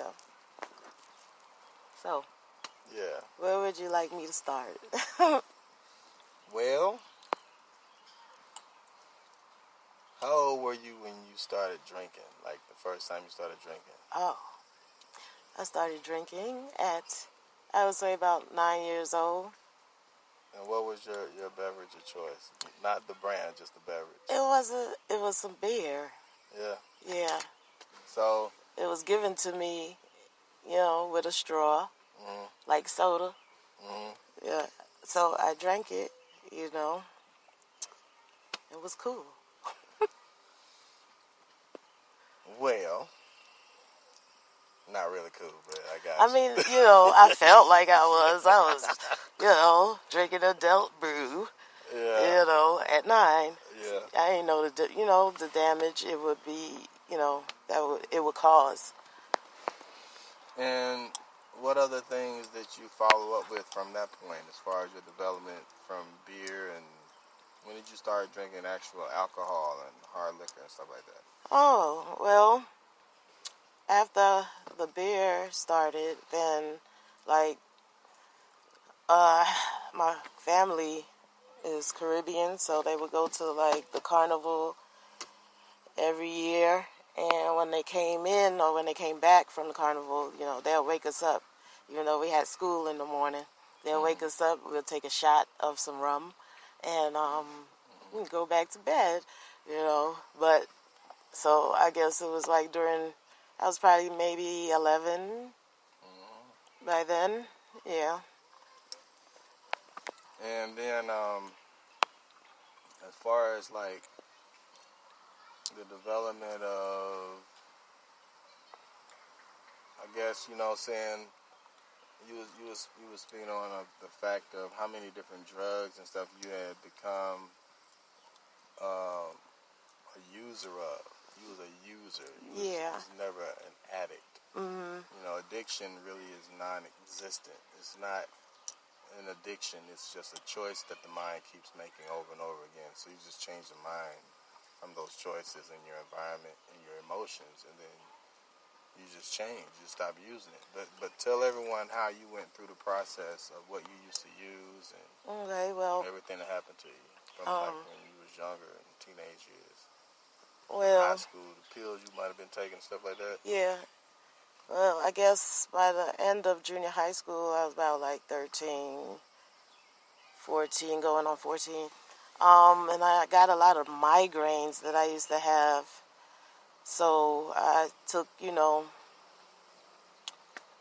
go. So, Yeah. where would you like me to start? Well, how old were you when you started drinking? Like the first time you started drinking? Oh, I started drinking at, I would say, about 9 years old. And what was your beverage of choice? Not the brand, just the beverage. It was some beer. Yeah. Yeah. So. It was given to me, with a straw, like soda. Yeah. So I drank it, It was cool. Well, not really cool, but I got I mean, I felt like I was, drinking adult brew, at 9. Yeah. I didn't know the damage it would be, it would cause. And what other things that you follow up with from that point as far as your development from beer, and when did you start drinking actual alcohol and hard liquor and stuff like that? Oh, well, after the beer started, then, my family is Caribbean, so they would go to, the carnival every year. And when they came in or when they came back from the carnival, they'll wake us up. Even though we had school in the morning, they'll wake us up. We'll take a shot of some rum and we go back to bed, But so I guess it was like I was probably maybe 11 by then. Yeah. And then as far as like the development of, I guess, saying you was speaking on the fact of how many different drugs and stuff you had become a user of. You was a user. You was never an addict. Mm-hmm. Addiction really is non-existent. It's not an addiction. It's just a choice that the mind keeps making over and over again. So you just change the mind from those choices in your environment and your emotions, and then you just change. You stop using it. But tell everyone how you went through the process of what you used to use and everything that happened to you from like when you was younger and teenage years. High school, the pills you might have been taking, stuff like that. Yeah. Well, I guess by the end of junior high school, I was about like 13, 14, going on 14. And I got a lot of migraines that I used to have. So I took,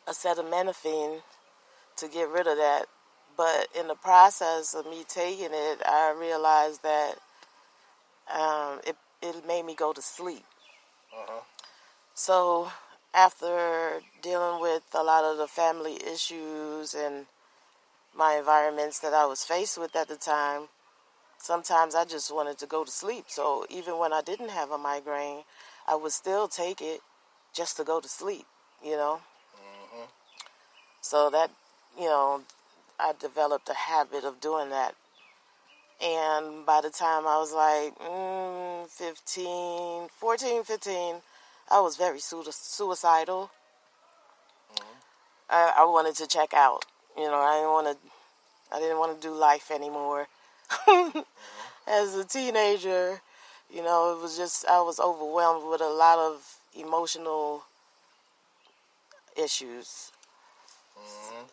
acetaminophen to get rid of that. But in the process of me taking it, I realized that it made me go to sleep. So after dealing with a lot of the family issues and my environments that I was faced with at the time, sometimes I just wanted to go to sleep. So even when I didn't have a migraine, I would still take it just to go to sleep, So that, I developed a habit of doing that. And by the time I was like 14, 15, I was very suicidal. I wanted to check out. I didn't want to do life anymore. As a teenager, it was just, I was overwhelmed with a lot of emotional issues.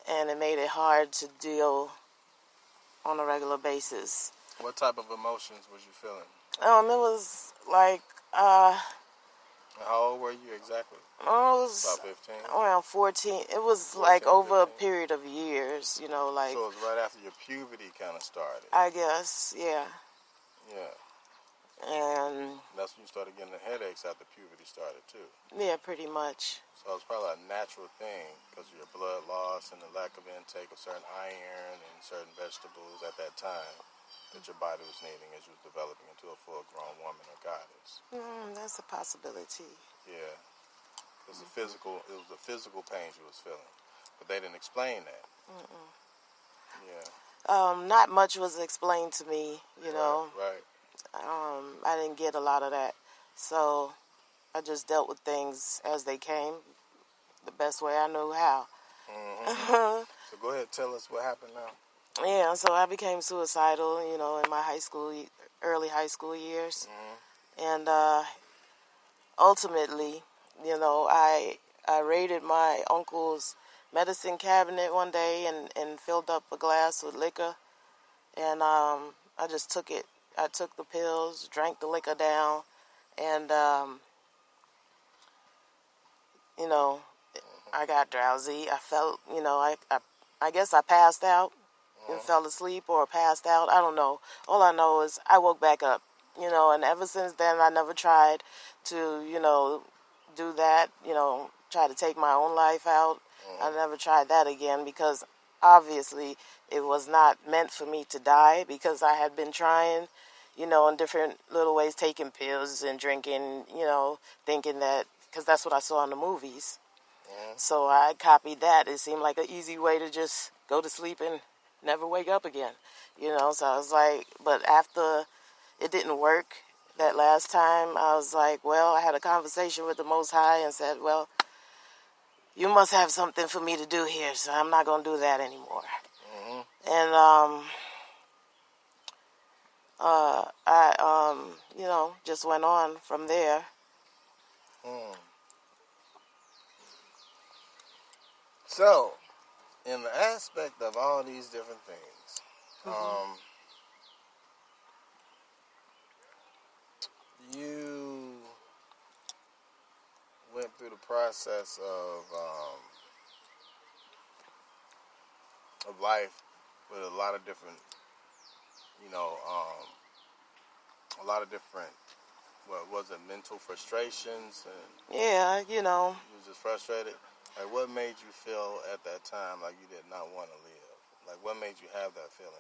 And it made it hard to deal on a regular basis. What type of emotions was you feeling? It was like, how old were you exactly? I was about 15? Around 14. It was 14, like over 15. a period of years, So it was right after your puberty kind of started. I guess, yeah. Yeah. And that's when you started getting the headaches after puberty started too. Yeah, pretty much. So it's probably a natural thing because of your blood loss and the lack of intake of certain iron and certain vegetables at that time that your body was needing as you was developing into a full-grown woman or goddess. That's a possibility. Yeah. It was the physical pains you was feeling. But they didn't explain that. Yeah. Not much was explained to me, Right. I didn't get a lot of that. So I just dealt with things as they came, the best way I knew how. Mm-hmm. So go ahead, tell us what happened now. Yeah, so I became suicidal, in my early high school years. And ultimately, I raided my uncle's medicine cabinet one day and filled up a glass with liquor. And I just took it. I took the pills, drank the liquor down, and, I got drowsy. I felt, I guess I passed out and fell asleep or passed out. I don't know. All I know is I woke back up, and ever since then I never tried to, do that, try to take my own life out. I never tried that again because obviously it was not meant for me to die because I had been trying, in different little ways, taking pills and drinking, thinking that, because that's what I saw in the movies. So I copied that. It seemed like an easy way to just go to sleep and never wake up again, So I was like, but after it didn't work that last time, I was like, well, I had a conversation with the Most High and said, well, you must have something for me to do here, so I'm not going to do that anymore. And I just went on from there. So, in the aspect of all these different things, you went through the process of life with a lot of different, a lot of different, what was it, mental frustrations, and Yeah, you was just frustrated. Like, what made you feel at that time like you did not want to live? Like, what made you have that feeling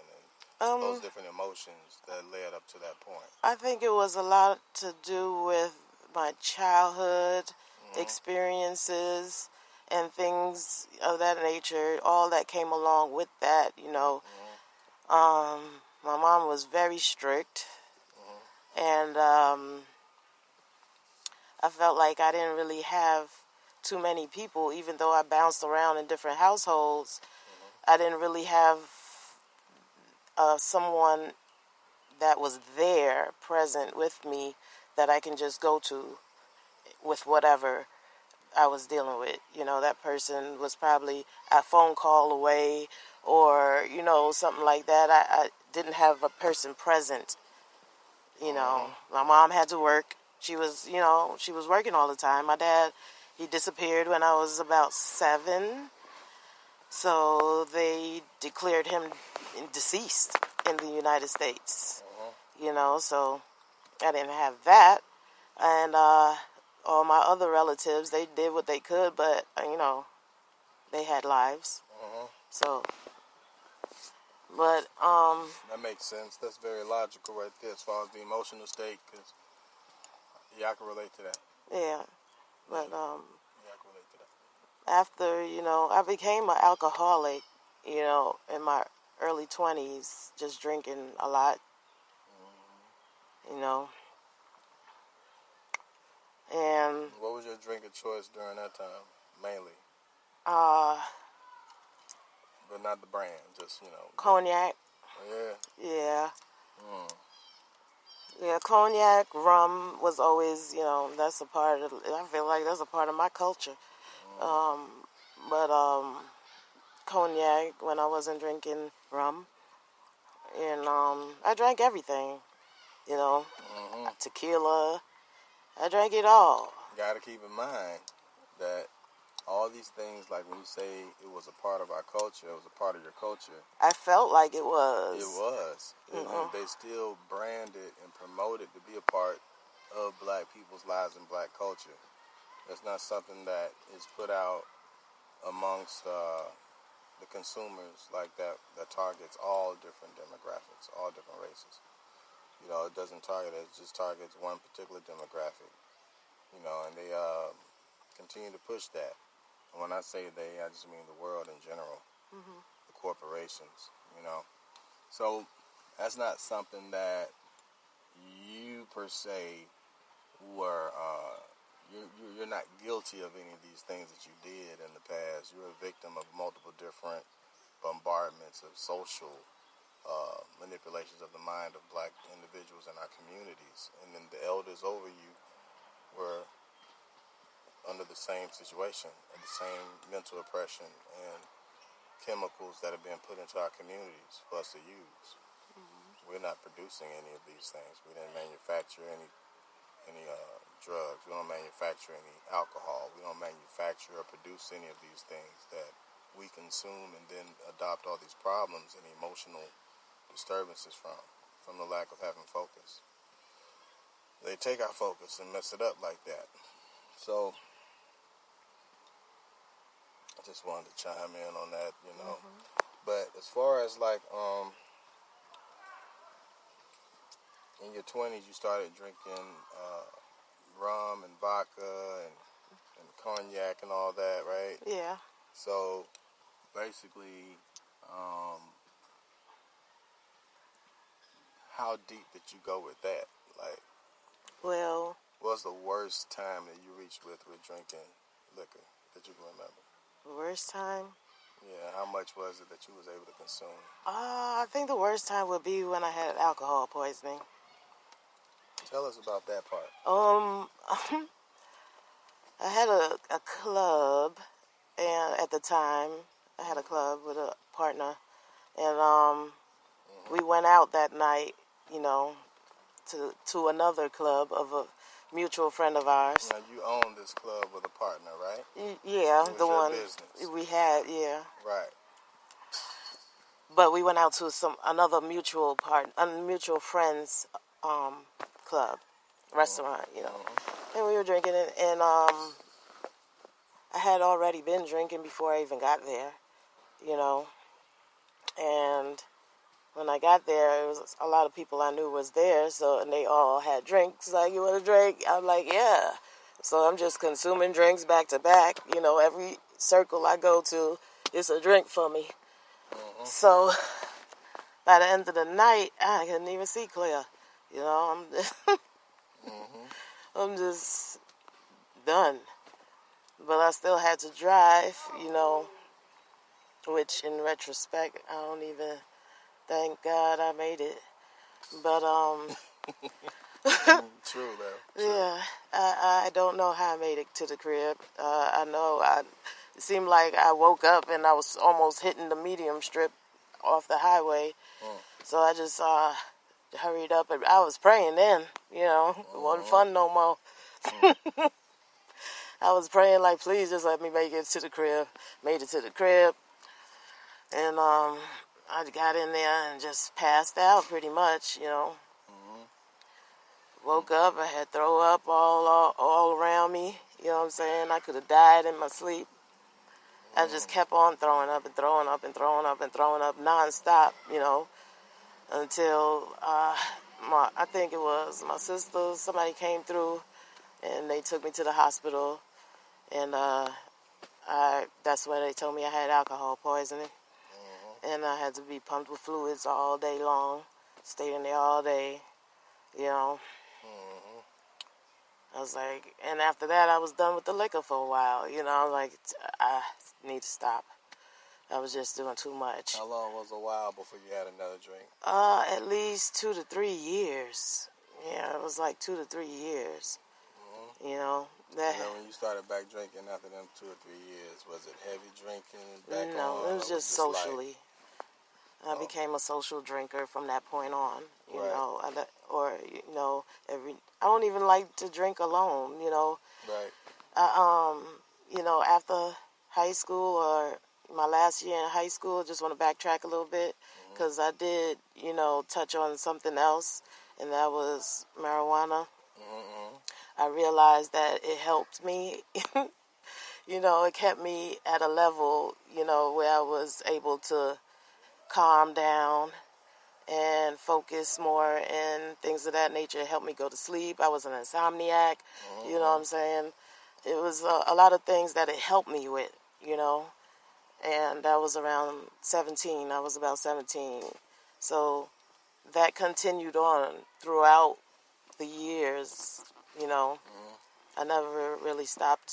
and those different emotions that led up to that point? I think it was a lot to do with my childhood experiences and things of that nature, all that came along with that, My mom was very strict, and I felt like I didn't really have too many people, even though I bounced around in different households. I didn't really have someone that was there, present with me, that I can just go to with whatever I was dealing with. That person was probably a phone call away or, something like that. I didn't have a person present. My mom had to work. She was working all the time. My dad, he disappeared when I was about 7. So they declared him deceased in the United States. So I didn't have that. And all my other relatives, they did what they could, but, they had lives. So, but, that makes sense. That's very logical right there as far as the emotional state, because, yeah, I can relate to that. yeah. But, Yeah, I can relate to that. after, I became an alcoholic, in my early 20s, just drinking a lot, And what was your drink of choice during that time, mainly? But not the brand, just, Cognac. Yeah. Yeah. Yeah, cognac, rum was always, that's a part of, I feel like that's a part of my culture. But cognac when I wasn't drinking rum. And I drank everything, tequila. I drank it all. You got to keep in mind that all these things, like when you say it was a part of our culture, it was a part of your culture. I felt like it was. It was. And they still brand it and promote it to be a part of black people's lives and black culture. It's not something that is put out amongst the consumers like that targets all different demographics, all different races. It doesn't target it, it just targets one particular demographic. And they continue to push that. And when I say they, I just mean the world in general, the corporations, So that's not something that you per se were you're not guilty of any of these things that you did in the past. You're a victim of multiple different bombardments of social manipulations of the mind of black individuals in our communities. And then the elders over you were under the same situation, the same mental oppression and chemicals that have been put into our communities for us to use. We're not producing any of these things. We didn't manufacture any drugs. We don't manufacture any alcohol. We don't manufacture or produce any of these things that we consume and then adopt all these problems and emotional disturbances from the lack of having focus. They take our focus and mess it up like that. So I just wanted to chime in on that, you know. But as far as like in your 20s, you started drinking rum and vodka and cognac and all that, right? Yeah. So basically, how deep did you go with that? Like, Well, what's the worst time that you reached with drinking liquor that you can remember? the worst time? Yeah, how much was it that you was able to consume? I think the worst time would be when I had alcohol poisoning. Tell us about that part. I had a club, and at the time, I had a club with a partner, and we went out that night, you know, to another club of a mutual friend of ours. Now, you own this club with a partner, right? Yeah, It was the your one business. we had, yeah. Right. But we went out to another mutual friends club, restaurant, you know. And we were drinking it, and I had already been drinking before I even got there, you know. And when I got there, it was a lot of people I knew was there, and they all had drinks. Like, you want a drink? I'm like, yeah. So I'm just consuming drinks back to back. You know, every circle I go to, it's a drink for me. So by the end of the night, I couldn't even see clear. You know, I'm just done. But I still had to drive, you know, which in retrospect, I don't even thank God I made it. But, True, though. yeah, I don't know how I made it to the crib. I know it seemed like I woke up and I was almost hitting the medium strip off the highway. So I just hurried up, and I was praying then, you know. It wasn't fun no more. I was praying like, please just let me make it to the crib. Made it to the crib. And I got in there and just passed out pretty much, you know. Woke up, I had throw up all around me. You know what I'm saying? I could have died in my sleep. I just kept on throwing up and throwing up and throwing up and throwing up nonstop, you know, until I think it was my sister, somebody came through and they took me to the hospital, and that's when they told me I had alcohol poisoning, and I had to be pumped with fluids all day long, stayed in there all day, you know. I was like, and after that I was done with the liquor for a while, you know. I was like, I need to stop. I was just doing too much. How long was a while before you had another drink? At least 2 to 3 years. Yeah, it was like 2 to 3 years. You know, that. And then when you started back drinking after them 2 or 3 years, was it heavy drinking back on? No, it was just socially. Light? I became a social drinker from that point on. You Right. know, you know, I don't even like to drink alone. You know. Right. You know, after high school or my last year in high school, just want to backtrack a little bit, because I did, you know, touch on something else, and that was marijuana. I realized that it helped me. You know, it kept me at a level, you know, where I was able to calm down and focus more and things of that nature. It helped me go to sleep. I was an insomniac, you know what I'm saying? It was a lot of things that it helped me with, you know. And that was around 17. I was about 17. So that continued on throughout the years, you know. I never really stopped